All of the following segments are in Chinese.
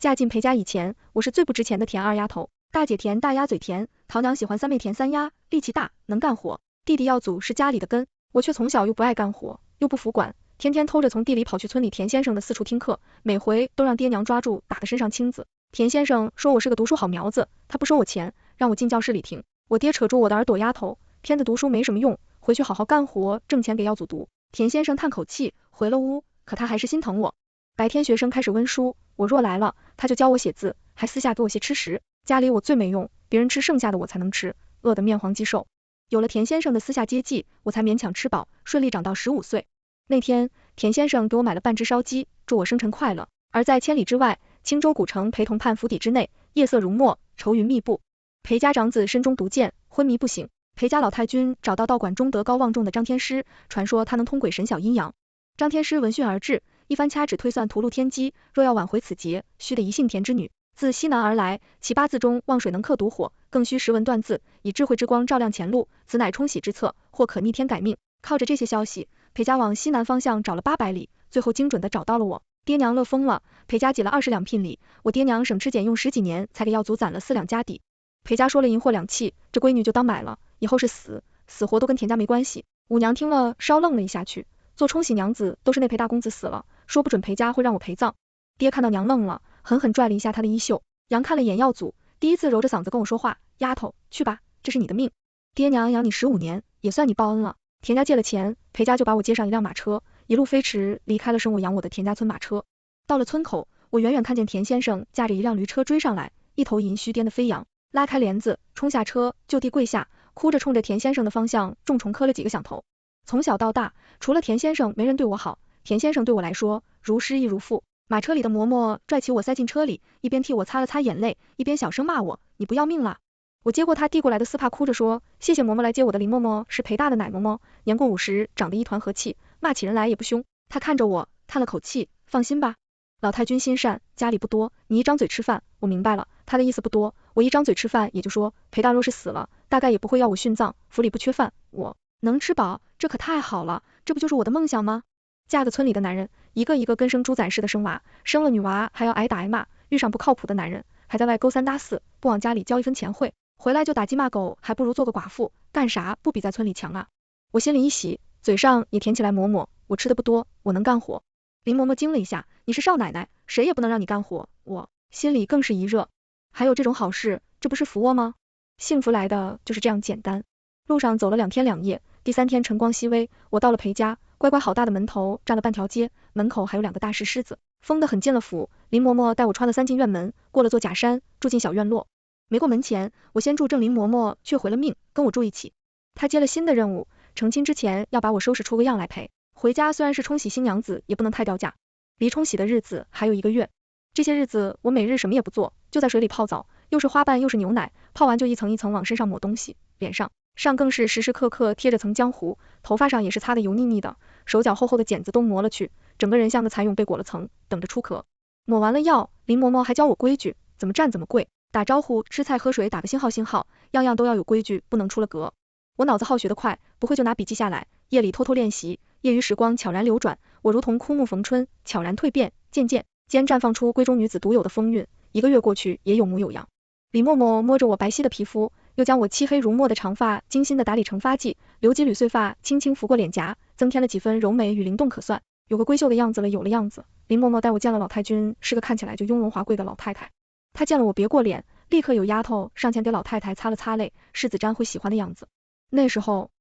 嫁进裴家以前，我是最不值钱的田二丫头。大姐甜，大丫嘴甜，堂娘喜欢三妹甜三丫，力气大，能干活。弟弟耀祖是家里的根，我却从小又不爱干活，又不服管，天天偷着从地里跑去村里田先生的四处听课，每回都让爹娘抓住，打得身上青紫。田先生说我是个读书好苗子，他不收我钱，让我进教室里听。我爹扯住我的耳朵丫头，天的读书没什么用，回去好好干活，挣钱给耀祖读。田先生叹口气，回了屋，可他还是心疼我。白天学生开始温书，我若来了，他就教我写字，还私下给我些吃食。家里我最没用，别人吃剩下的我才能吃，饿得面黄肌瘦。有了田先生的私下接济，我才勉强吃饱，顺利长到15岁。那天，田先生给我买了半只烧鸡，祝我生辰快乐。而在千里之外，青州古城陪同判府邸之内，夜色如墨，愁云密布。裴家长子身中毒箭，昏迷不醒。裴家老太君找到道馆中德高望重的张天师，传说他能通鬼神晓阴阳。张天师闻讯而至，一番掐指推算，屠戮天机，若要挽回此劫，须得一姓田之女，自西南而来，其八字中旺水能克毒火，更需识文断字，以智慧之光照亮前路，此乃冲喜之策，或可逆天改命。靠着这些消息，裴家往西南方向找了800里，最后精准的找到了我。爹娘乐疯了，裴家挤了20两聘礼，我爹娘省吃俭用10几年才给耀祖攒了4两家底。裴家说了银货2契，这闺女就当买了，以后是死活都跟田家没关系。五娘听了稍愣了一下去，做冲喜娘子都是那裴大公子死了，说不准裴家会让我陪葬。爹看到娘愣了，狠狠拽了一下她的衣袖。娘看了眼耀祖，第一次揉着嗓子跟我说话，丫头，去吧，这是你的命，爹娘养你15年，也算你报恩了。田家借了钱，裴家就把我接上一辆马车，一路飞驰离开了生我养我的田家村马车。到了村口，我远远看见田先生驾着一辆驴车追上来，一头银须颠得飞扬，拉开帘子冲下车，就地跪下，哭着冲着田先生的方向重重磕了几个响头。从小到大，除了田先生没人对我好，田先生对我来说如师亦如父。马车里的嬷嬷拽起我塞进车里，一边替我擦了擦眼泪，一边小声骂我，你不要命了。我接过他递过来的丝帕，哭着说，谢谢嬷嬷来接我的。林嬷嬷是裴大的奶嬷嬷，年过50，长得一团和气，骂起人来也不凶。他看着我叹了口气，放心吧，老太君心善，家里不多，你一张嘴吃饭。我明白了，他的意思不多，我一张嘴吃饭，也就说裴大若是死了，大概也不会要我殉葬，府里不缺饭，我能吃饱，这可太好了，这不就是我的梦想吗？嫁个村里的男人，一个一个跟生猪仔似的生娃，生了女娃还要挨打挨骂，遇上不靠谱的男人，还在外勾3搭4，不往家里交一分钱汇，回来就打鸡骂狗，还不如做个寡妇，干啥不比在村里强啊？我心里一喜，嘴上也甜起来嬷嬷，我吃的不多，我能干活。林嬷嬷惊了一下，你是少奶奶，谁也不能让你干活。我心里更是一热，还有这种好事，这不是福窝吗？幸福来的就是这样简单。路上走了2天2夜，第3天晨光熹微，我到了裴家，乖乖好大的门头站了半条街，门口还有2个大石狮子，封得很进了府。林嬷嬷带我穿了3进院门，过了座假山，住进小院落。没过门前，我先住正，林嬷嬷却回了命，跟我住一起。她接了新的任务，成亲之前要把我收拾出个样来陪。回家虽然是冲喜新娘子，也不能太掉价。离冲喜的日子还有1个月，这些日子我每日什么也不做，就在水里泡澡，又是花瓣又是牛奶，泡完就一层一层往身上抹东西，脸上更是时时刻刻贴着层浆糊，头发上也是擦得油腻腻的，手脚厚厚的茧子都磨了去，整个人像个蚕蛹被裹了层，等着出壳。抹完了药，林嬷嬷还教我规矩，怎么站怎么跪，打招呼吃菜喝水打个星号，样样都要有规矩，不能出了格。我脑子好学得快，不会就拿笔记下来，夜里偷偷练习，业余时光悄然流转，我如同枯木逢春，悄然蜕变，渐渐间绽放出闺中女子独有的风韵。1个月过去，也有模有样。李嬷嬷摸着我白皙的皮肤，又将我漆黑如墨的长发精心的打理成发髻，留几缕碎发轻轻拂过脸颊，增添了几分柔美与灵动可算，有个闺秀的样子了，有了样子。林嬷嬷带我见了老太君，是个看起来就雍容华贵的老太太。她见了我别过脸，立刻有丫头上前给老太太擦了擦泪，世子瞻会喜欢的样子。那时候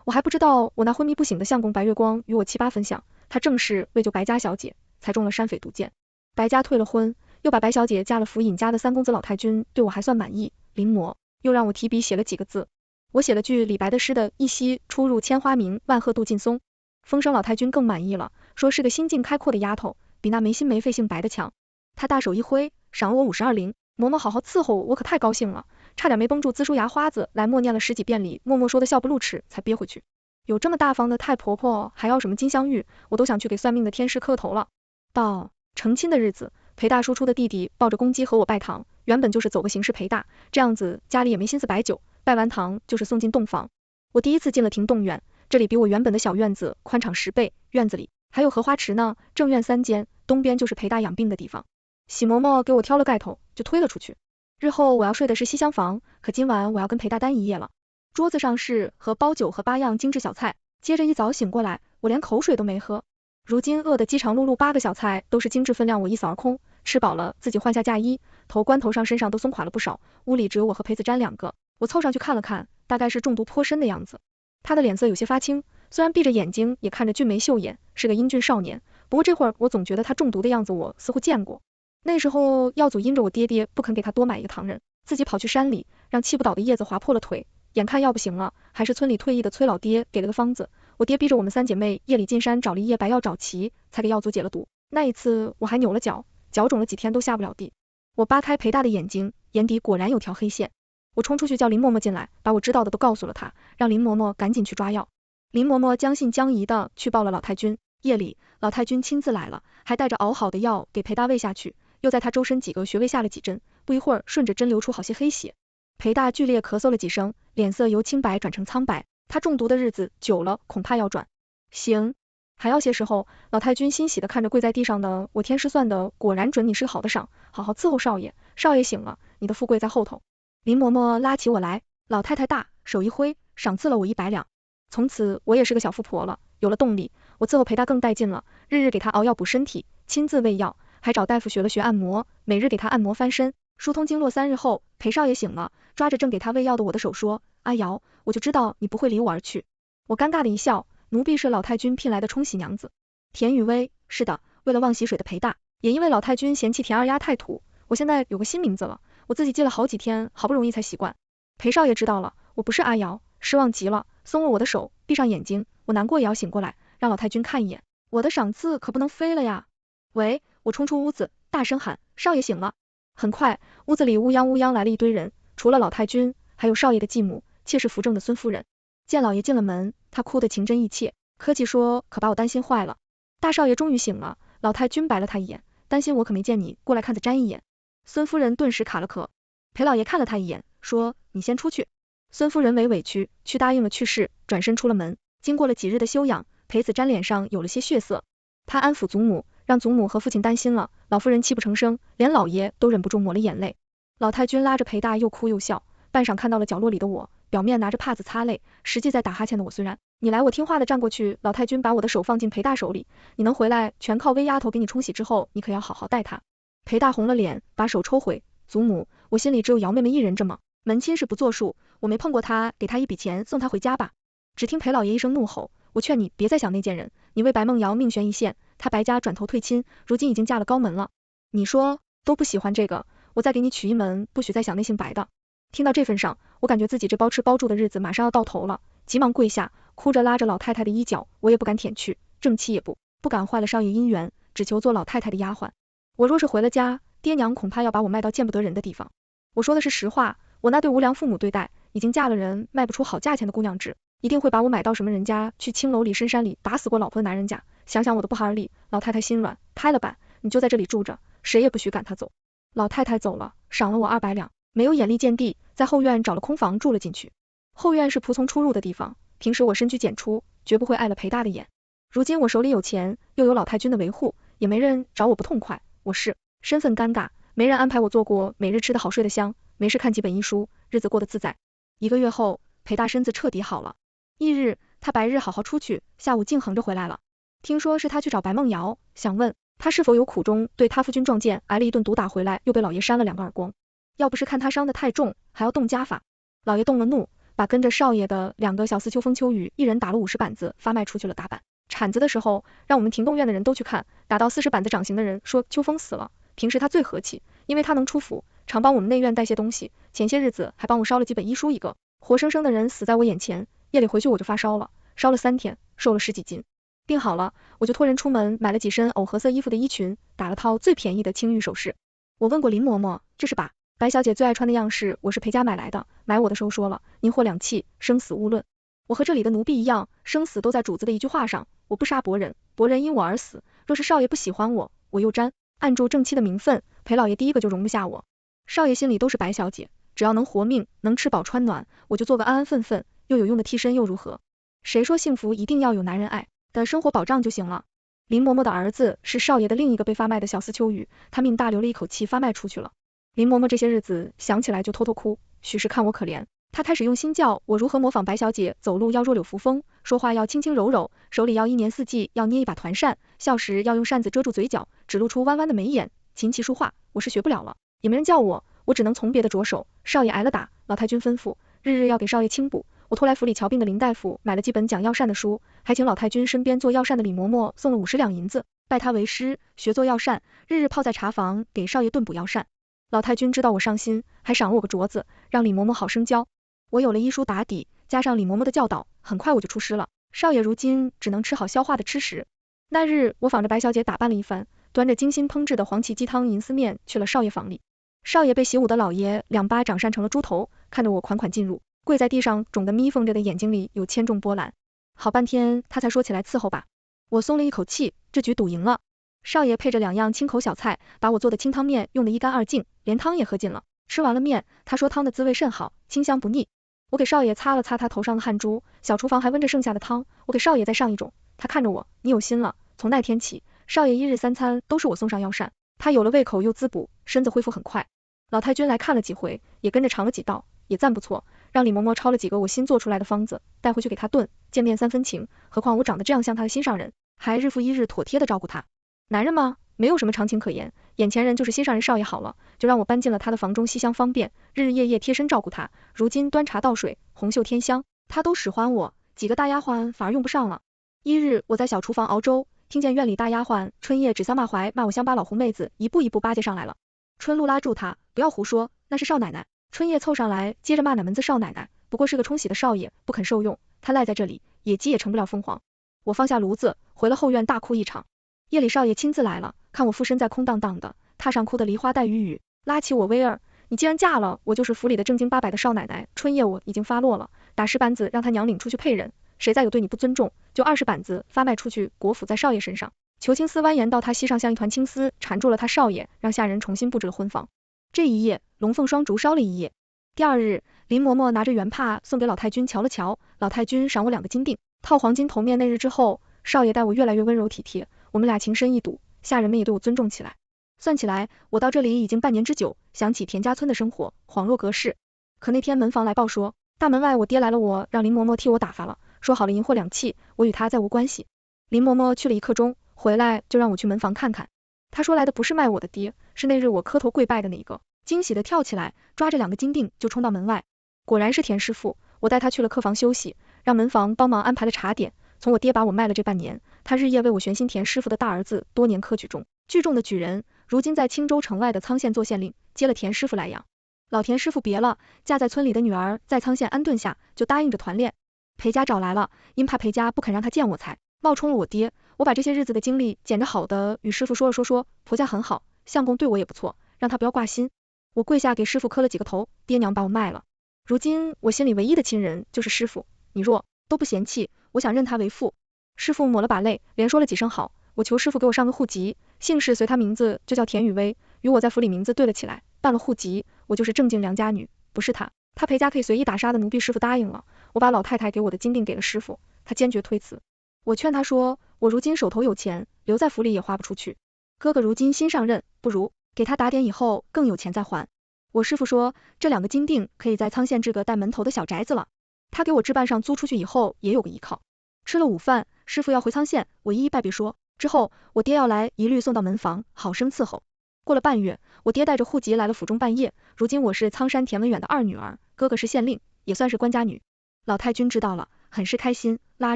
我还不知道，我那昏迷不醒的相公白月光与我7、8分像，他正是为救白家小姐才中了山匪毒箭。白家退了婚，又把白小姐嫁了府尹家的3公子，老太君对我还算满意。临摹又让我提笔写了几个字，我写了句李白的诗的一夕出入千花明，万壑渡劲松。风声老太君更满意了，说是个心境开阔的丫头，比那没心没肺姓白的强。他大手一挥，赏我52铃，嬷嬷好好伺候我，我可太高兴了，差点没绷住呲出牙花子来，默念了10几遍里默默说的笑不露齿才憋回去。有这么大方的太婆婆，还要什么金镶玉，我都想去给算命的天师磕头了。到成亲的日子，裴大叔出的弟弟抱着公鸡和我拜堂，原本就是走个形式陪大，这样子家里也没心思摆酒，拜完堂就是送进洞房。我第一次进了庭洞院，这里比我原本的小院子宽敞10倍，院子里还有荷花池呢，正院3间，东边就是裴大养病的地方。喜嬷嬷给我挑了盖头，就推了出去。日后我要睡的是西厢房，可今晚我要跟裴大单一夜了。桌子上是和包酒和8样精致小菜，接着一早醒过来，我连口水都没喝。如今饿得饥肠辘辘，8个小菜都是精致分量，我一扫而空。吃饱了，自己换下嫁衣，关头上身上都松垮了不少。屋里只有我和裴子瞻2个，我凑上去看了看，大概是中毒颇深的样子。他的脸色有些发青，虽然闭着眼睛也看着俊眉秀眼，是个英俊少年，不过这会儿我总觉得他中毒的样子我似乎见过。那时候药祖因着我爹爹不肯给他多买一个糖人，自己跑去山里，让气不倒的叶子划破了腿，眼看药不行了，还是村里退役的崔老爹给了个方子，我爹逼着我们3姐妹夜里进山找了一夜白药找齐，才给药祖解了毒。那一次我还扭了脚，脚肿了几天都下不了地。我扒开裴大的眼睛，眼底果然有条黑线。我冲出去叫林嬷嬷进来，把我知道的都告诉了她，让林嬷嬷赶紧去抓药。林嬷嬷将信将疑的去报了老太君。夜里老太君亲自来了，还带着熬好的药给裴大喂下去，又在他周身几个穴位下了几针，不一会儿顺着针流出好些黑血。裴大剧烈咳嗽了几声，脸色由清白转成苍白，他中毒的日子久了，恐怕要转行。还要些时候，老太君欣喜的看着跪在地上的我，天师算的果然准，你是个好的赏，好好伺候少爷，少爷醒了，你的富贵在后头。林嬷嬷拉起我来，老太太大手一挥，赏赐了我100两。从此我也是个小富婆了，有了动力，我伺候裴大更带劲了，日日给他熬药补身体，亲自喂药，还找大夫学了学按摩，每日给他按摩翻身，疏通经络。3日后，裴少爷醒了，抓着正给他喂药的我的手说，阿瑶，我就知道你不会离我而去。我尴尬的一笑，奴婢是老太君聘来的冲喜娘子。田雨薇，是的，为了忘洗水的裴大，也因为老太君嫌弃田二丫太土，我现在有个新名字了，我自己记了好几天，好不容易才习惯。裴少爷知道了，我不是阿瑶，失望极了，松了我的手，闭上眼睛，我难过也要醒过来，让老太君看一眼，我的赏赐可不能飞了呀。喂，我冲出屋子，大声喊，少爷醒了。很快，屋子里乌泱乌泱来了一堆人，除了老太君，还有少爷的继母，妾室扶正的孙夫人。见老爷进了门，她哭得情真意切，客气说，可把我担心坏了。大少爷终于醒了，老太君白了他一眼，担心我可没见你，过来看子瞻一眼。孙夫人顿时卡了壳。裴老爷看了他一眼，说，你先出去。孙夫人委屈，去答应了去世，转身出了门。经过了几日的休养，裴子瞻脸上有了些血色，他安抚祖母，让祖母和父亲担心了，老夫人泣不成声，连老爷都忍不住抹了眼泪。老太君拉着裴大又哭又笑，半晌看到了角落里的我，表面拿着帕子擦泪，实际在打哈欠的我虽然你来我听话的站过去，老太君把我的手放进裴大手里，你能回来全靠薇丫头给你冲洗之后，你可要好好待他。裴大红了脸，把手抽回，祖母，我心里只有姚妹妹一人这么，门亲是不作数，我没碰过她，给她一笔钱送她回家吧。只听裴老爷一声怒吼，我劝你别再想那件人，你为白梦瑶命悬一线，她白家转头退亲，如今已经嫁了高门了，你说都不喜欢这个，我再给你娶一门，不许再想那姓白的。听到这份上，我感觉自己这包吃包住的日子马上要到头了，急忙跪下，哭着拉着老太太的衣角，我也不敢舔去，正妻也不敢坏了少爷姻缘，只求做老太太的丫鬟。我若是回了家，爹娘恐怕要把我卖到见不得人的地方。我说的是实话，我那对无良父母对待，已经嫁了人卖不出好价钱的姑娘纸，一定会把我买到什么人家去青楼里深山里打死过老婆的男人家。想想我的不寒而栗，老太太心软，拍了板，你就在这里住着，谁也不许赶她走。老太太走了，赏了我200两，没有眼力见地，在后院找了空房住了进去。后院是仆从出入的地方，平时我深居简出，绝不会碍了裴大的眼。如今我手里有钱，又有老太君的维护，也没人找我不痛快，我是身份尴尬，没人安排我做过每日吃得好睡得香，没事看几本医书，日子过得自在。1个月后，裴大身子彻底好了。翌日，他白日好好出去，下午竟横着回来了。听说是他去找白梦瑶，想问他是否有苦衷，对他夫君撞见，挨了一顿毒打回来，又被老爷扇了2个耳光。要不是看他伤得太重，还要动家法。老爷动了怒，把跟着少爷的2个小厮秋风秋雨，一人打了50板子，发卖出去了打板。铲子的时候，让我们庭动院的人都去看，打到40板子掌刑的人说秋风死了。平时他最和气，因为他能出府，常帮我们内院带些东西，前些日子还帮我烧了几本医书一个。活生生的人死在我眼前，夜里回去我就发烧了，烧了3天，瘦了10几斤。病好了，我就托人出门买了几身藕荷色衣服的衣裙，打了套最便宜的青玉首饰。我问过林嬷嬷，这是把白小姐最爱穿的样式，我是裴家买来的，买我的时候说了，您获2气，生死勿论。我和这里的奴婢一样，生死都在主子的一句话上，我不杀伯仁，伯仁因我而死，若是少爷不喜欢我，我又沾按住正妻的名分，裴老爷第一个就容不下我。少爷心里都是白小姐，只要能活命，能吃饱穿暖，我就做个安安分分又有用的替身又如何？谁说幸福一定要有男人爱的生活保障就行了？林嬷嬷的儿子是少爷的另一个被发卖的小厮秋雨，他命大留了一口气发卖出去了。林嬷嬷这些日子想起来就偷偷哭，许是看我可怜，她开始用心教我如何模仿白小姐走路要弱柳扶风，说话要轻轻柔柔，手里要一年四季要捏一把团扇，笑时要用扇子遮住嘴角，只露出弯弯的眉眼，琴棋书画我是学不了了，也没人教我，我只能从别的着手。少爷挨了打，老太君吩咐日日要给少爷清补，我托来府里瞧病的林大夫买了几本讲药膳的书，还请老太君身边做药膳的李嬷嬷送了50两银子，拜她为师，学做药膳，日日泡在茶房给少爷炖补药膳。老太君知道我上心，还赏了我个镯子，让李嬷嬷好生教。我有了医书打底，加上李嬷嬷的教导，很快我就出师了。少爷如今只能吃好消化的吃食。那日我仿着白小姐打扮了一番，端着精心烹制的黄芪鸡汤银丝面去了少爷房里。少爷被习武的老爷2巴掌扇成了猪头，看着我款款进入，跪在地上，肿得眯缝着的眼睛里有千重波澜。好半天他才说起来伺候吧。我松了一口气，这局赌赢了。少爷配着2样清口小菜，把我做的清汤面用得一干二净，连汤也喝尽了。吃完了面，他说汤的滋味甚好，清香不腻。我给少爷擦了擦他头上的汗珠，小厨房还温着剩下的汤，我给少爷再上一种。他看着我，你有心了。从那天起，少爷1日3餐都是我送上药膳，他有了胃口又滋补，身子恢复很快。老太君来看了几回，也跟着尝了几道，也赞不错，让李嬷嬷抄了几个我新做出来的方子，带回去给他炖，见面3分情，何况我长得这样像他的心上人，还日复一日妥帖的照顾他。男人嘛，没有什么长情可言，眼前人就是心上人少爷好了，就让我搬进了他的房中西厢方便，日日夜夜贴身照顾他，如今端茶倒水，红袖添香，他都使唤我，几个大丫鬟反而用不上了。一日我在小厨房熬粥，听见院里大丫鬟春叶指桑骂槐，骂我乡巴老狐妹子，一步一步巴结上来了。春露拉住他，不要胡说，那是少奶奶。春叶凑上来，接着骂哪门子少奶奶，不过是个冲喜的少爷，不肯受用，他赖在这里，野鸡也成不了凤凰。我放下炉子，回了后院大哭一场。夜里少爷亲自来了，看我附身在空荡荡的榻上哭得梨花带雨雨，拉起我威儿，你既然嫁了，我就是府里的正经八百的少奶奶。春夜我已经发落了，打10板子让他娘领出去配人，谁再有对你不尊重，就20板子发卖出去，国府在少爷身上。裘青丝蜿蜒到他膝上像一团青丝，缠住了他少爷，让下人重新布置了婚房。这一夜龙凤双烛烧了一夜。第2日，林嬷嬷拿着原帕送给老太君瞧了瞧，老太君赏我2个金锭，套黄金头面。那日之后，少爷待我越来越温柔体贴，我们俩情深意笃，下人们也对我尊重起来。算起来，我到这里已经半年之久，想起田家村的生活，恍若隔世。可那天门房来报说，大门外我爹来了，我让林嬷嬷替我打发了，说好了银货2契，我与他再无关系。林嬷嬷去了1刻钟，回来就让我去门房看看。他说来的不是卖我的爹，是那日我磕头跪拜的那一个。惊喜的跳起来，抓着2个金锭就冲到门外，果然是田师傅。我带他去了客房休息，让门房帮忙安排了茶点。从我爹把我卖了这半年，他日夜为我悬心田师傅的大儿子多年科举中，聚众的举人，如今在青州城外的沧县做县令，接了田师傅来养。老田师傅别了，嫁在村里的女儿在沧县安顿下，就答应着团练。裴家找来了，因怕裴家不肯让他见我才冒充了我爹。我把这些日子的经历捡着好的与师傅说了说，婆家很好，相公对我也不错，让他不要挂心。我跪下给师傅磕了几个头，爹娘把我卖了。如今我心里唯一的亲人就是师傅，你若都不嫌弃，我想认他为父。师傅抹了把泪，连说了几声好，我求师傅给我上个户籍，姓氏随他名字就叫田雨薇，与我在府里名字对了起来，办了户籍，我就是正经良家女，不是他裴家可以随意打杀的奴婢。师傅答应了，我把老太太给我的金锭给了师傅，他坚决推辞。我劝他说，我如今手头有钱，留在府里也花不出去，哥哥如今新上任，不如给他打点以后更有钱再还。我师傅说，这2个金锭可以在沧县置个带门头的小宅子了，他给我置办上租出去以后也有个依靠。吃了午饭，师傅要回沧县，我一一拜别说，之后我爹要来，一律送到门房，好生伺候。过了半月，我爹带着户籍来了府中办业，如今我是苍山田文远的2女儿，哥哥是县令，也算是官家女。老太君知道了，很是开心，拉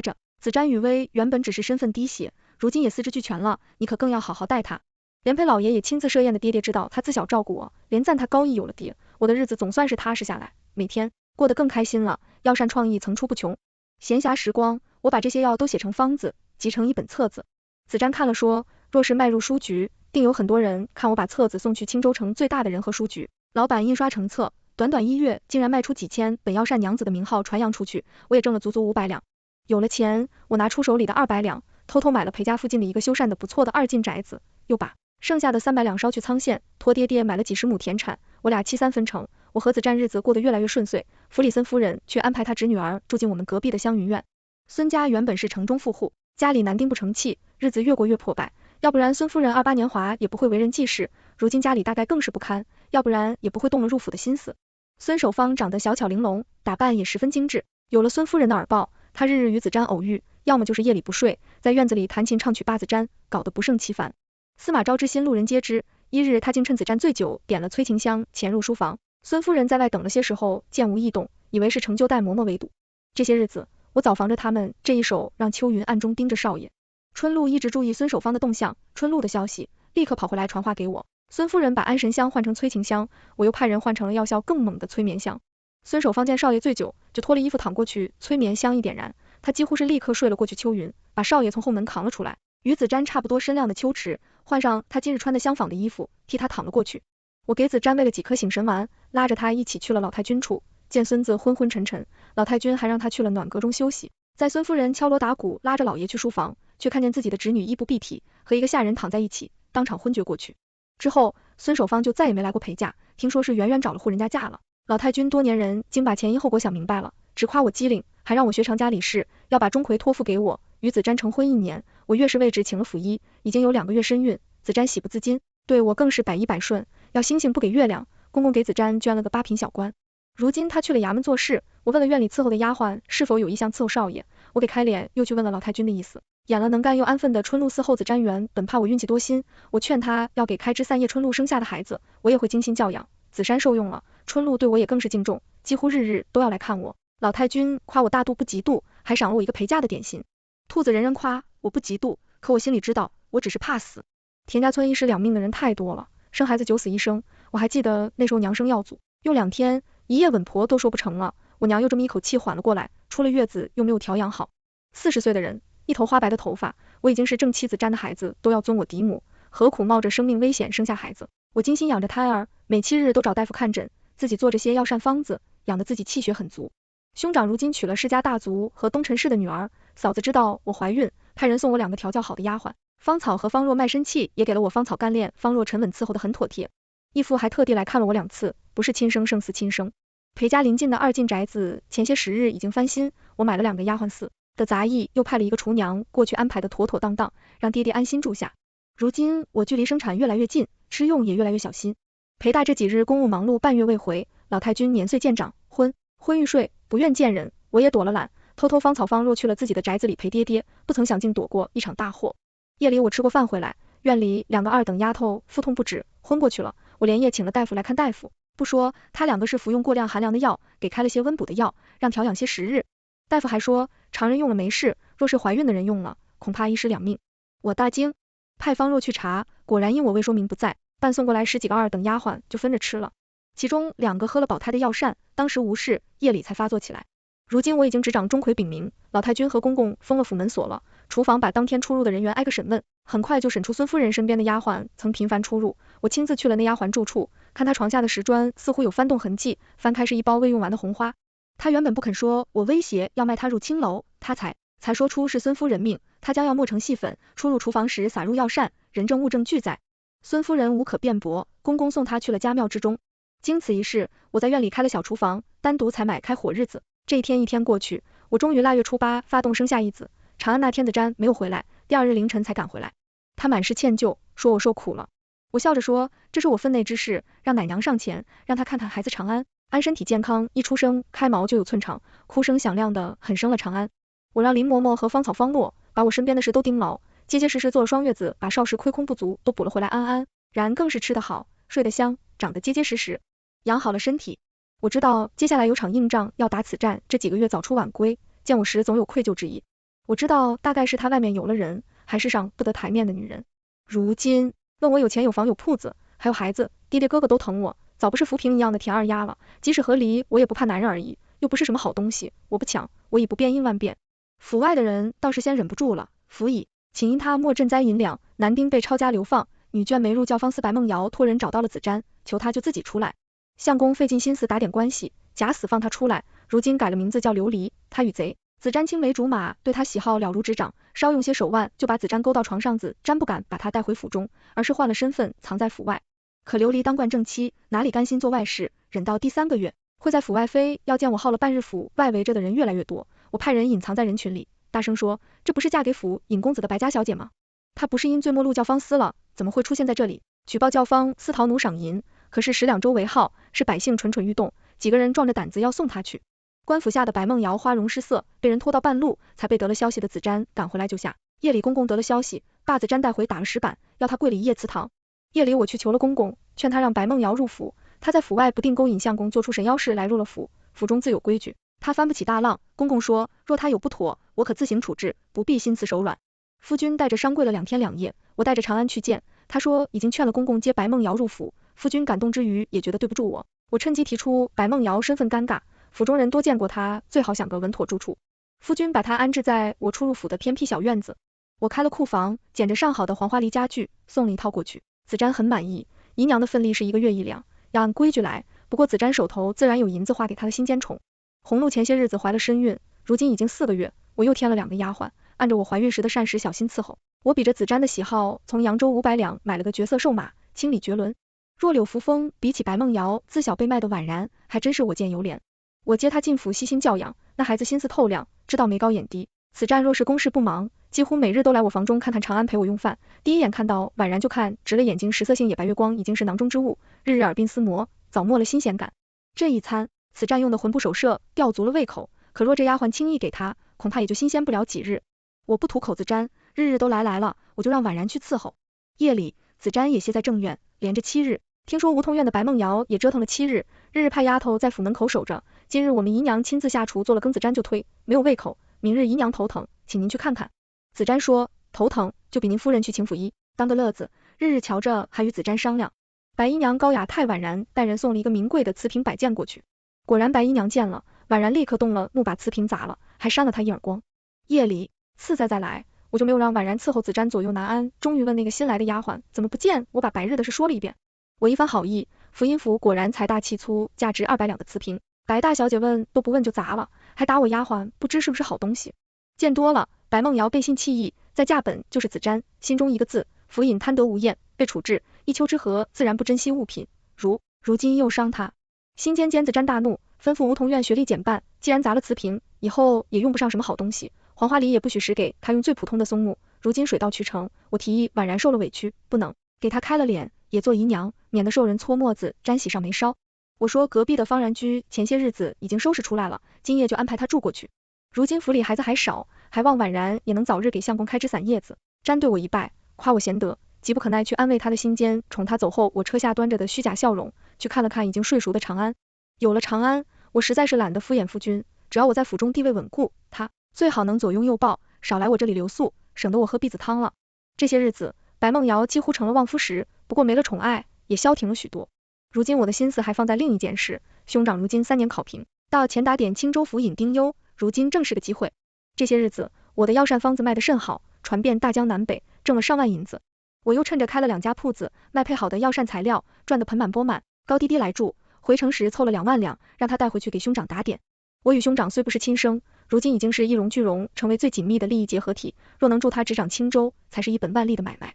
着子瞻雨薇原本只是身份低些，如今也四肢俱全了，你可更要好好待她。连裴老爷也亲自设宴的爹爹知道他自小照顾我，连赞他高义有了爹，我的日子总算是踏实下来，每天过得更开心了，药膳创意层出不穷。闲暇时光，我把这些药都写成方子，集成一本册子。子瞻看了说，若是迈入书局，定有很多人看我把册子送去青州城最大的人和书局，老板印刷成册，短短1月竟然卖出几千本药膳娘子的名号传扬出去，我也挣了足足500两。有了钱，我拿出手里的200两，偷偷买了裴家附近的一个修缮的不错的2进宅子，又把剩下的300两烧去沧县，托爹爹买了几10亩田产，我俩7-3分成。我和子瞻日子过得越来越顺遂，弗里森夫人却安排她侄女儿住进我们隔壁的湘云院。孙家原本是城中富户，家里男丁不成器，日子越过越破败，要不然孙夫人28年华也不会为人济世，如今家里大概更是不堪，要不然也不会动了入府的心思。孙守芳长得小巧玲珑，打扮也十分精致，有了孙夫人的耳报，她日日与子瞻偶遇，要么就是夜里不睡，在院子里弹琴唱曲扒子瞻，搞得不胜其烦。司马昭之心路人皆知，一日他竟趁子瞻醉酒，点了催情香，潜入书房。孙夫人在外等了些时候，见无异动，以为是成就待嬷嬷围堵。这些日子，我早防着他们，这一手让秋云暗中盯着少爷。春露一直注意孙守芳的动向，春露的消息，立刻跑回来传话给我。孙夫人把安神香换成催情香，我又派人换成了药效更猛的催眠香。孙守芳见少爷醉酒，就脱了衣服躺过去，催眠香一点燃，他几乎是立刻睡了过去。秋云把少爷从后门扛了出来，与子瞻差不多身量的秋池，换上他今日穿的相仿的衣服，替他躺了过去。我给子瞻喂了几颗醒神丸，拉着他一起去了老太君处，见孙子昏昏沉沉，老太君还让他去了暖阁中休息。在孙夫人敲锣打鼓拉着老爷去书房，却看见自己的侄女衣不蔽体，和一个下人躺在一起，当场昏厥过去。之后，孙守芳就再也没来过陪嫁，听说是远远找了户人家嫁了。老太君多年人竟把前因后果想明白了，只夸我机灵，还让我学成家理事，要把钟馗托付给我。与子瞻成婚1年，我越是位置请了府医，已经有2个月身孕，子瞻喜不自禁，对我更是百依百顺，要星星不给月亮，公公给子瞻捐了个8品小官。如今他去了衙门做事，我问了院里伺候的丫鬟是否有意向伺候少爷，我给开脸又去问了老太君的意思。演了能干又安分的春露伺候子瞻园，本怕我运气多心，我劝他要给开枝散叶春露生下的孩子，我也会精心教养。子珊受用了，春露对我也更是敬重，几乎日日都要来看我。老太君夸我大度不嫉妒，还赏了我一个陪嫁的点心。兔子人人夸，我不嫉妒，可我心里知道，我只是怕死。田家村一尸两命的人太多了，生孩子9死1生，我还记得那时候娘生药组，用2天1夜稳婆都说不成了，我娘又这么一口气缓了过来，出了月子又没有调养好。40岁的人，一头花白的头发，我已经是正妻子瞻的孩子都要尊我嫡母，何苦冒着生命危险生下孩子？我精心养着胎儿，每7日都找大夫看诊，自己做这些药膳方子，养得自己气血很足。兄长如今娶了世家大族和东陈氏的女儿，嫂子知道我怀孕，派人送我2个调教好的丫鬟，芳草和方若卖身契也给了我芳草干练，方若沉稳伺候得很妥帖。义父还特地来看了我2次，不是亲生胜似亲生。裴家邻近的2进宅子前些时日已经翻新，我买了2个丫鬟4的杂役，又派了1个厨娘过去安排的妥妥当当，让爹爹安心住下。如今我距离生产越来越近，吃用也越来越小心。裴大这几日公务忙碌，半月未回，老太君年岁渐长，昏欲睡，不愿见人，我也躲了懒，偷偷芳草方若去了自己的宅子里陪爹爹，不曾想竟躲过一场大祸。夜里我吃过饭回来，院里2个2等丫头腹痛不止，昏过去了，我连夜请了大夫来看大夫，不说他2个是服用过量寒凉的药，给开了些温补的药，让调养些时日。大夫还说常人用了没事，若是怀孕的人用了，恐怕1尸2命。我大惊，派方若去查，果然因我未说明不在，伴送过来10几个2等丫鬟就分着吃了，其中2个喝了保胎的药膳，当时无事，夜里才发作起来。如今我已经只掌钟馗禀明，老太君和公公封了府门锁了，厨房把当天出入的人员挨个审问，很快就审出孙夫人身边的丫鬟曾频繁出入。我亲自去了那丫鬟住处，看她床下的石砖似乎有翻动痕迹，翻开是一包未用完的红花。她原本不肯说，我威胁要卖她入青楼，她才说出是孙夫人命，她将要磨成细粉，出入厨房时撒入药膳，人证物证俱在。孙夫人无可辩驳，公公送她去了家庙之中。经此一事，我在院里开了小厨房，单独采买开火日子。这一天一天过去，我终于腊月初8发动生下一子。长安那天的瞻没有回来，第2日凌晨才赶回来。他满是歉疚，说我受苦了。我笑着说，这是我分内之事，让奶娘上前，让她看看孩子长安，安身体健康，一出生开毛就有寸长，哭声响亮的很生了长安。我让林嬷嬷和芳草方落把我身边的事都盯牢，结结实实做了双月子，把少时亏空不足都补了回来安安，然更是吃得好，睡得香，长得结结实实，养好了身体。我知道接下来有场硬仗要打，此战这几个月早出晚归，见我时总有愧疚之意。我知道大概是他外面有了人，还是上不得台面的女人。如今问我有钱有房有铺子还有孩子，爹爹哥哥都疼我，早不是浮萍一样的田二丫了，即使和离我也不怕男人而已，又不是什么好东西，我不抢，我已不变应万变。府外的人倒是先忍不住了，府尹请因他莫赈灾银两，男丁被抄家流放，女眷没入教坊司白梦瑶托人找到了子瞻，求他就自己出来。相公费尽心思打点关系，假死放他出来，如今改了名字叫琉璃，他与贼子瞻青梅竹马，对他喜好了如指掌，稍用些手腕就把子瞻勾到床上，子瞻不敢把他带回府中，而是换了身份藏在府外。可琉璃当惯正妻，哪里甘心做外事，忍到第3个月，会在府外飞，要见我耗了半日，府外围着的人越来越多，我派人隐藏在人群里，大声说，这不是嫁给府尹公子的白家小姐吗？他不是因醉没路教坊撕了，怎么会出现在这里？举报教坊私逃奴赏银，可是10两周为号，是百姓蠢蠢欲动，几个人壮着胆子要送他去。官府下的白梦瑶花容失色，被人拖到半路，才被得了消息的子瞻赶回来救下。夜里公公得了消息，把子瞻带回打了石板，要他跪里一夜祠堂。夜里我去求了公公，劝他让白梦瑶入府，他在府外不定勾引相公做出神妖事来入了府，府中自有规矩，他翻不起大浪。公公说，若他有不妥，我可自行处置，不必心慈手软。夫君带着伤跪了2天2夜，我带着长安去见，他说已经劝了公公接白梦瑶入府。夫君感动之余也觉得对不住我，我趁机提出白梦瑶身份尴尬，府中人多见过他，最好想个稳妥住处。夫君把他安置在我出入府的偏僻小院子，我开了库房，捡着上好的黄花梨家具，送了一套过去。子瞻很满意，姨娘的份例是1个月1两，要按规矩来，不过子瞻手头自然有银子花给他的新奸宠。红露前些日子怀了身孕，如今已经4个月，我又添了2个丫鬟，按着我怀孕时的膳食小心伺候。我比着子瞻的喜好，从扬州500两买了个绝色瘦马，清理绝伦。若柳扶风比起白梦瑶自小被卖的婉然，还真是我见犹怜。我接他进府悉心教养，那孩子心思透亮，知道眉高眼低。此战若是公事不忙，几乎每日都来我房中看看长安陪我用饭，第一眼看到婉然就看直了眼睛，食色性也白月光已经是囊中之物，日日耳鬓厮磨，早没了新鲜感。这一餐，此战用的魂不守舍，吊足了胃口，可若这丫鬟轻易给他，恐怕也就新鲜不了几日。我不图口子瞻，日日都来了，我就让婉然去伺候。夜里，子瞻也歇在正院，连着7日。听说梧桐院的白梦瑶也折腾了7日，日日派丫头在府门口守着。今日我们姨娘亲自下厨做了羹，子瞻就推，没有胃口。明日姨娘头疼，请您去看看。子瞻说，头疼就比您夫人去请府医，当个乐子，日日瞧着还与子瞻商量。白姨娘高雅太婉然带人送了一个名贵的瓷瓶摆件过去，果然白姨娘见了，婉然立刻动了怒，把瓷瓶砸了，还扇了她一耳光。夜里次再来，我就没有让婉然伺候子瞻左右拿鞍，终于问那个新来的丫鬟怎么不见，我把白日的事说了一遍。我一番好意，福音府果然财大气粗，价值200两的瓷瓶，白大小姐问都不问就砸了，还打我丫鬟，不知是不是好东西。见多了，白梦瑶背信弃义，在嫁本就是子瞻，心中一个字，府尹贪得无厌，被处置，一丘之貉，自然不珍惜物品，如今又伤他。心间子瞻大怒，吩咐梧桐院学力减半，既然砸了瓷瓶，以后也用不上什么好东西，黄花梨也不许使给他，用最普通的松木。如今水到渠成，我提议婉然受了委屈，不能给他开了脸，也做姨娘，免得受人搓沫子沾喜上眉梢。我说隔壁的方然居前些日子已经收拾出来了，今夜就安排他住过去。如今府里孩子还少，还望婉然也能早日给相公开枝散叶子。瞻对我一拜，夸我贤德，急不可耐去安慰他的心间。宠他走后，我车下端着的虚假笑容，去看了看已经睡熟的长安。有了长安，我实在是懒得敷衍夫君，只要我在府中地位稳固，他最好能左拥右抱，少来我这里留宿，省得我喝婢子汤了。这些日子，白梦瑶几乎成了望夫石，不过没了宠爱，也消停了许多。如今我的心思还放在另一件事，兄长如今3年考评，到前打点青州府尹丁忧，如今正是个机会。这些日子，我的药膳方子卖得甚好，传遍大江南北，挣了上万银子。我又趁着开了2家铺子，卖配好的药膳材料，赚得盆满钵满。高低低来住，回城时凑了2万两，让他带回去给兄长打点。我与兄长虽不是亲生，如今已经是一荣俱荣，成为最紧密的利益结合体。若能助他执掌青州，才是一本万利的买卖。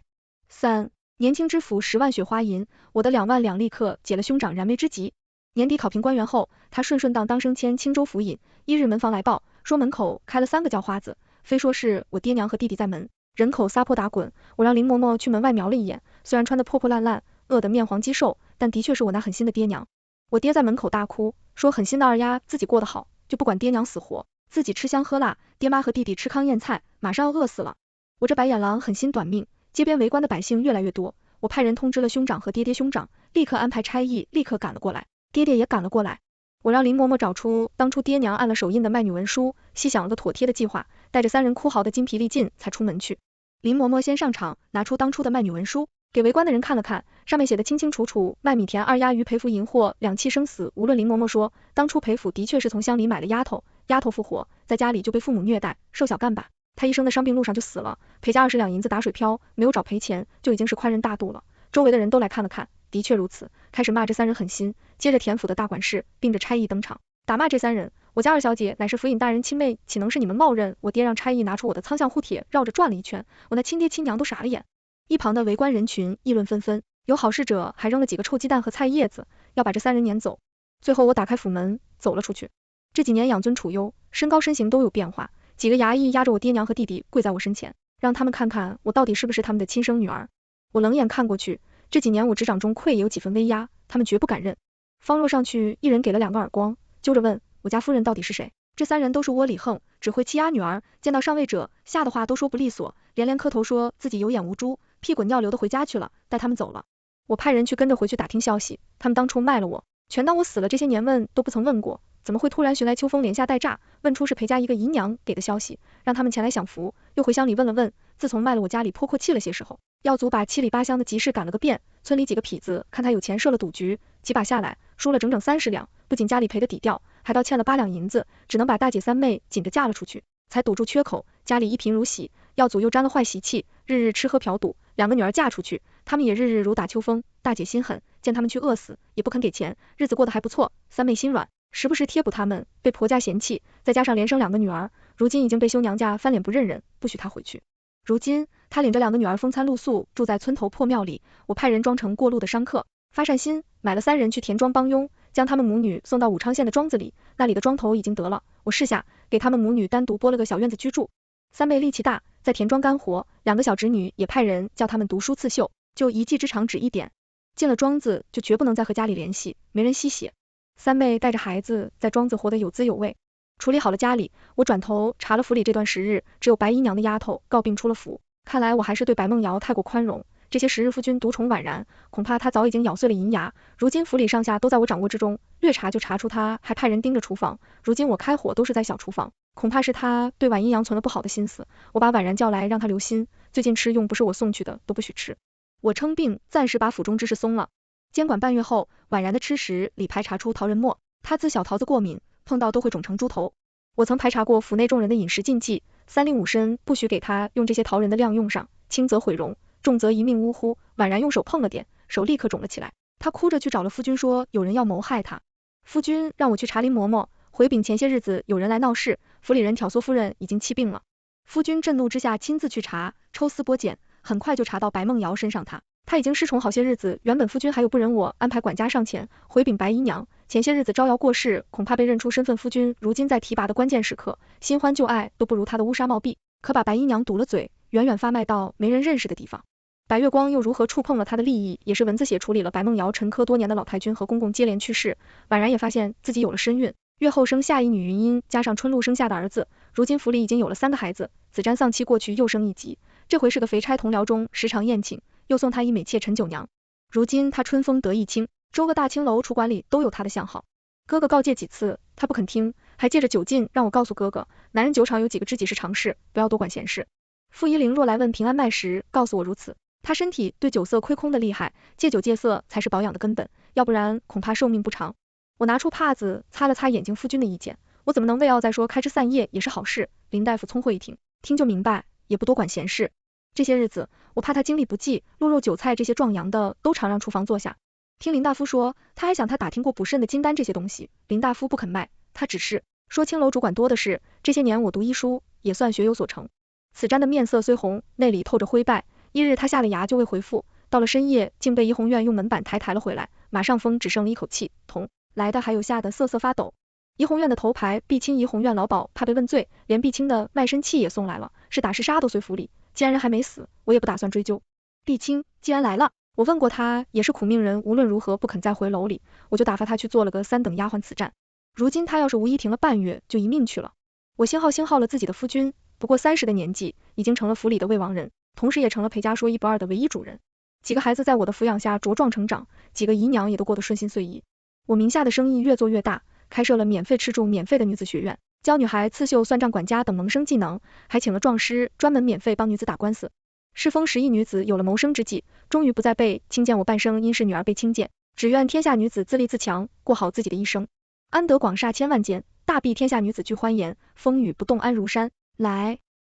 3年轻知府10万雪花银，我的2万两立刻解了兄长燃眉之急。年底考评官员后，他顺顺当升迁青州府尹。1日门房来报，说门口开了3个叫花子，非说是我爹娘和弟弟在门，人口撒泼打滚。我让林嬷嬷去门外瞄了一眼，虽然穿得破破烂烂，饿得面黄肌瘦，但的确是我那狠心的爹娘。我爹在门口大哭，说狠心的二丫自己过得好，就不管爹娘死活，自己吃香喝辣，爹妈和弟弟吃糠咽菜，马上要饿死了。我这白眼狼狠心短命，街边围观的百姓越来越多，我派人通知了兄长和爹爹兄长，立刻安排差役，立刻赶了过来，爹爹也赶了过来。我让林嬷嬷找出当初爹娘按了手印的卖女文书，细想了个妥帖的计划，带着3人哭嚎的筋疲力尽才出门去。林嬷嬷先上场，拿出当初的卖女文书，给围观的人看了看，上面写的清清楚楚，卖米田二丫于裴府银货2妻生死无论。林嬷嬷说，当初裴府的确是从乡里买了丫头，丫头复活，在家里就被父母虐待，瘦小干巴，她一生的伤病路上就死了，裴家20两银子打水漂，没有找赔钱，就已经是宽仁大度了。周围的人都来看了看，的确如此，开始骂这3人狠心。接着田府的大管事并着差役登场，打骂这3人。我家二小姐乃是府尹大人亲妹，岂能是你们冒认？我爹让差役拿出我的苍相护帖，绕着转了一圈，我那亲爹亲娘都傻了眼。一旁的围观人群议论纷纷，有好事者还扔了几个臭鸡蛋和菜叶子，要把这3人撵走。最后我打开府门走了出去。这几年养尊处优，身高身形都有变化，几个衙役压着我爹娘和弟弟跪在我身前，让他们看看我到底是不是他们的亲生女儿。我冷眼看过去，这几年我执掌中愧也有几分威压，他们绝不敢认。方若上去一人给了2个耳光，揪着问我家夫人到底是谁。这3人都是窝里横，只会欺压女儿，见到上位者吓得话都说不利索，连连磕头说自己有眼无珠，屁滚尿流的回家去了，带他们走了。我派人去跟着回去打听消息，他们当初卖了我，全当我死了，这些年问都不曾问过，怎么会突然寻来秋风连下带诈，问出是裴家一个姨娘给的消息，让他们前来享福。又回乡里问了问，自从卖了我家里颇阔气了些时候，耀祖把7里8乡的集市赶了个遍，村里几个痞子看他有钱设了赌局，几把下来输了整整30两，不仅家里赔得底掉，还倒欠了8两银子，只能把大姐3妹紧着嫁了出去，才堵住缺口，家里一贫如洗。耀祖又沾了坏习气，日日吃喝嫖赌，2个女儿嫁出去，他们也日日如打秋风。大姐心狠，见他们去饿死也不肯给钱，日子过得还不错。3妹心软，时不时贴补他们，被婆家嫌弃，再加上连生2个女儿，如今已经被休娘家翻脸不认人，不许她回去。如今她领着2个女儿风餐露宿，住在村头破庙里，我派人装成过路的商客，发善心买了3人去田庄帮佣，将他们母女送到武昌县的庄子里，那里的庄头已经得了，我示下给他们母女单独拨了个小院子居住。3妹力气大，在田庄干活，2个小侄女也派人叫他们读书刺绣，就一技之长只1点，进了庄子就绝不能再和家里联系，没人吸血。3妹带着孩子在庄子活得有滋有味。处理好了家里，我转头查了府里这段时日，只有白姨娘的丫头告病出了府，看来我还是对白梦瑶太过宽容，这些时日夫君独宠婉然，恐怕她早已经咬碎了银牙。如今府里上下都在我掌握之中，略查就查出她还派人盯着厨房，如今我开火都是在小厨房，恐怕是她对婉阴阳存了不好的心思。我把婉然叫来让她留心，最近吃用不是我送去的都不许吃。我称病暂时把府中之事松了，监管半月后，婉然的吃食里排查出桃仁末，她自小桃子过敏，碰到都会肿成猪头。我曾排查过府内众人的饮食禁忌，3令5申不许给她用这些桃仁的量用上，轻则毁容，重则一命呜呼。婉然用手碰了点，手立刻肿了起来，她哭着去找了夫君说有人要谋害她。夫君让我去查林嬷嬷，回禀前些日子有人来闹事，府里人挑唆夫人已经气病了。夫君震怒之下亲自去查，抽丝剥茧，很快就查到白梦瑶身上她已经失宠好些日子，原本夫君还有不忍我安排管家上前回禀白姨娘，前些日子招摇过市，恐怕被认出身份。夫君如今在提拔的关键时刻，新欢旧爱都不如他的乌纱帽婢，可把白姨娘堵了嘴，远远发卖到没人认识的地方。白月光又如何触碰了他的利益，也是文字写处理了白梦瑶沉疴多年的老太君和公公接连去世，婉然也发现自己有了身孕，月后生下一女云音，加上春露生下的儿子，如今府里已经有了3个孩子，子瞻丧妻过去又生一疾，这回是个肥差同僚中时常宴请，又送他一美妾陈九娘。如今他春风得意清，周个大青楼厨馆里都有他的相好。哥哥告诫几次，他不肯听，还借着酒劲让我告诉哥哥，男人酒场有几个知己是常事，不要多管闲事。傅依灵若来问平安脉时，告诉我如此。他身体对酒色亏空的厉害，戒酒戒色才是保养的根本，要不然恐怕寿命不长。我拿出帕子擦了擦眼睛夫君的意见，我怎么能为傲再说开枝散叶也是好事。林大夫聪慧一听，听就明白，也不多管闲事。这些日子我怕他精力不济，鹿肉韭菜这些壮阳的都常让厨房坐下。听林大夫说，他还想他打听过补肾的金丹这些东西，林大夫不肯卖，他只是说青楼主管多的是，这些年我读医书也算学有所成。此瞻的面色虽红，内里透着灰败，一日他下了衙就未回复，到了深夜竟被怡红院用门板抬了回来，马上风只剩了一口气，同来的还有吓得瑟瑟发抖。怡红院的头牌碧清怡红院老鸨怕被问罪，连碧清的卖身契也送来了，是打是杀都随府里，既然人还没死，我也不打算追究。碧清既然来了，我问过他，也是苦命人，无论如何不肯再回楼里，我就打发他去做了个3等丫鬟此战。如今他要是无一停了半月，就一命去了。我星号了自己的夫君，不过30的年纪，已经成了府里的未亡人，同时也成了裴家说1不2的唯一主人。几个孩子在我的抚养下茁壮成长，几个姨娘也都过得顺心遂意。我名下的生意越做越大，开设了免费吃住免费的女子学院，教女孩刺绣算账管家等谋生技能，还请了壮师专门免费帮女子打官司。世风10亿女子有了谋生之计，终于不再被轻贱，我半生因是女儿被轻贱，只愿天下女子自立自强，过好自己的一生，安得广厦千万间，大庇天下女子俱欢颜，风雨不动安如山。来